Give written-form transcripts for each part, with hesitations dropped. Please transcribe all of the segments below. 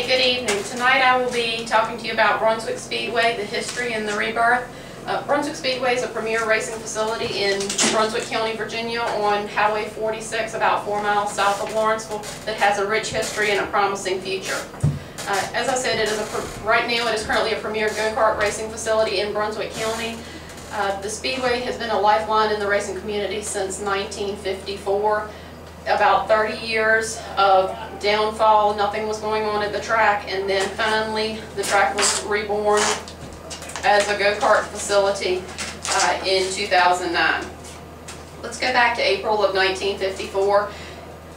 Good evening. Tonight I will be talking to you about Brunswick Speedway, the history and the rebirth. Brunswick Speedway is a premier racing facility in Brunswick County, Virginia on Highway 46, about 4 miles south of Lawrenceville, that has a rich history and a promising future. As I said, right now it is currently a premier go-kart racing facility in Brunswick County. The Speedway has been a lifeline in the racing community since 1954. About 30 years of downfall, nothing was going on at the track, and then finally the track was reborn as a go-kart facility in 2009. Let's go back to April of 1954.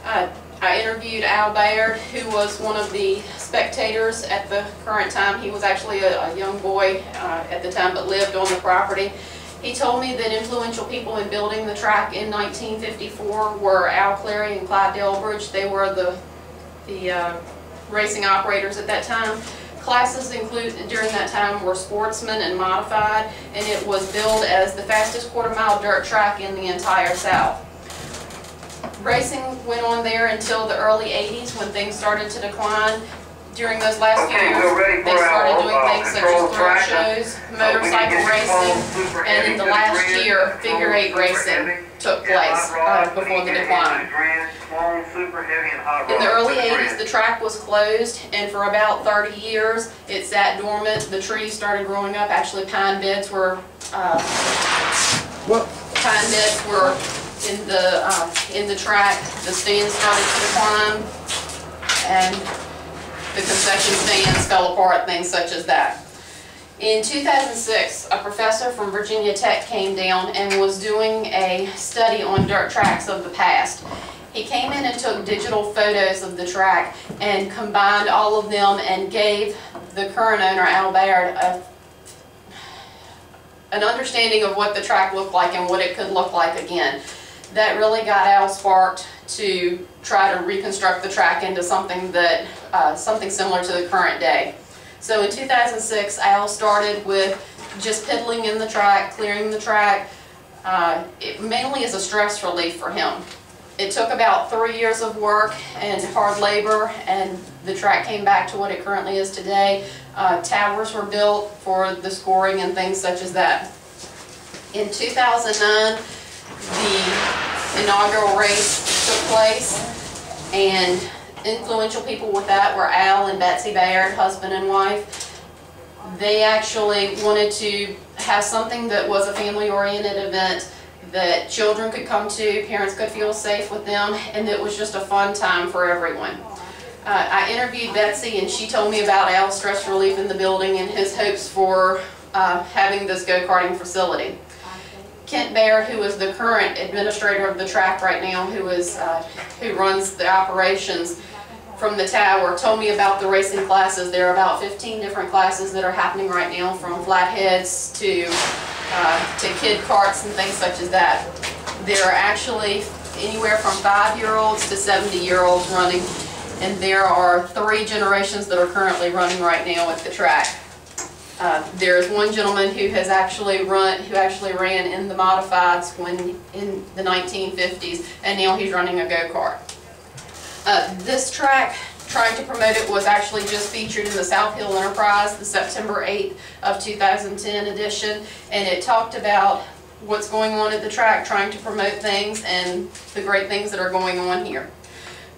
I interviewed Al Baird, who was one of the spectators at the current time. He was actually a young boy at the time, but lived on the property. He told me that influential people in building the track in 1954 were Al Clary and Clyde Delbridge. They were the racing operators at that time. Classes included during that time were sportsman and modified, and it was billed as the fastest quarter-mile dirt track in the entire South. Racing went on there until the early 80s when things started to decline. During those last few years, they started doing things such as thrill shows, motorcycle racing, and in the last year, figure 8 racing took place before the decline. In the early 80s, the track was closed, and for about 30 years, it sat dormant. The trees started growing up. Actually, pine beds were in the track. The stands started to decline, and the concession stands fell apart, things such as that. In 2006, a professor from Virginia Tech came down and was doing a study on dirt tracks of the past. He came in and took digital photos of the track and combined all of them and gave the current owner, Al Baird, an understanding of what the track looked like and what it could look like again. That really got Al sparked to try to reconstruct the track into something that something similar to the current day. So in 2006, Al started with just piddling in the track, clearing the track, mainly as a stress relief for him. It took about 3 years of work and hard labor, and the track came back to what it currently is today. Towers were built for the scoring and things such as that. In 2009, the inaugural race took place, and influential people with that were Al and Betsy Baird, husband and wife. They actually wanted to have something that was a family-oriented event that children could come to, parents could feel safe with them, and it was just a fun time for everyone. I interviewed Betsy, and she told me about Al's stress relief in the building and his hopes for having this go-karting facility. Kent Baird, who is the current administrator of the track right now, who runs the operations from the tower, told me about the racing classes. There are about 15 different classes that are happening right now, from flatheads to kid karts and things such as that. There are actually anywhere from 5-year-olds to 70-year-olds running, and there are 3 generations that are currently running right now at the track. There is one gentleman who has actually ran in the modifieds in the 1950s, and now he's running a go-kart. This track, trying to promote it, was actually just featured in the South Hill Enterprise, the September 8th of 2010 edition, and it talked about what's going on at the track, trying to promote things and the great things that are going on here.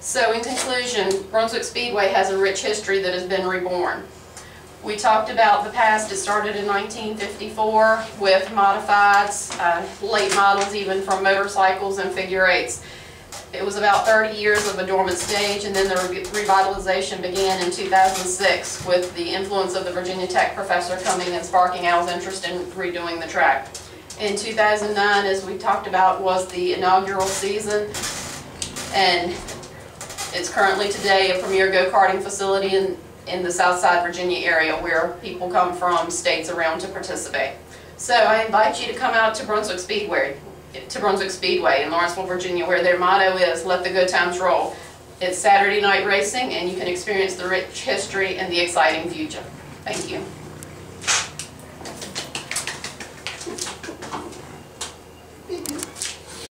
So in conclusion, Brunswick Speedway has a rich history that has been reborn. We talked about the past. It started in 1954 with modifieds, late models even, from motorcycles and figure 8s. It was about 30 years of a dormant stage, and then the revitalization began in 2006 with the influence of the Virginia Tech professor coming and sparking Al's interest in redoing the track. In 2009, as we talked about, was the inaugural season, and it's currently today a premier go-karting facility in the Southside Virginia area, where people come from states around to participate. So I invite you to come out to Brunswick Speedway in Lawrenceville, Virginia, where their motto is, "Let the good times roll." It's Saturday night racing, and you can experience the rich history and the exciting future. Thank you.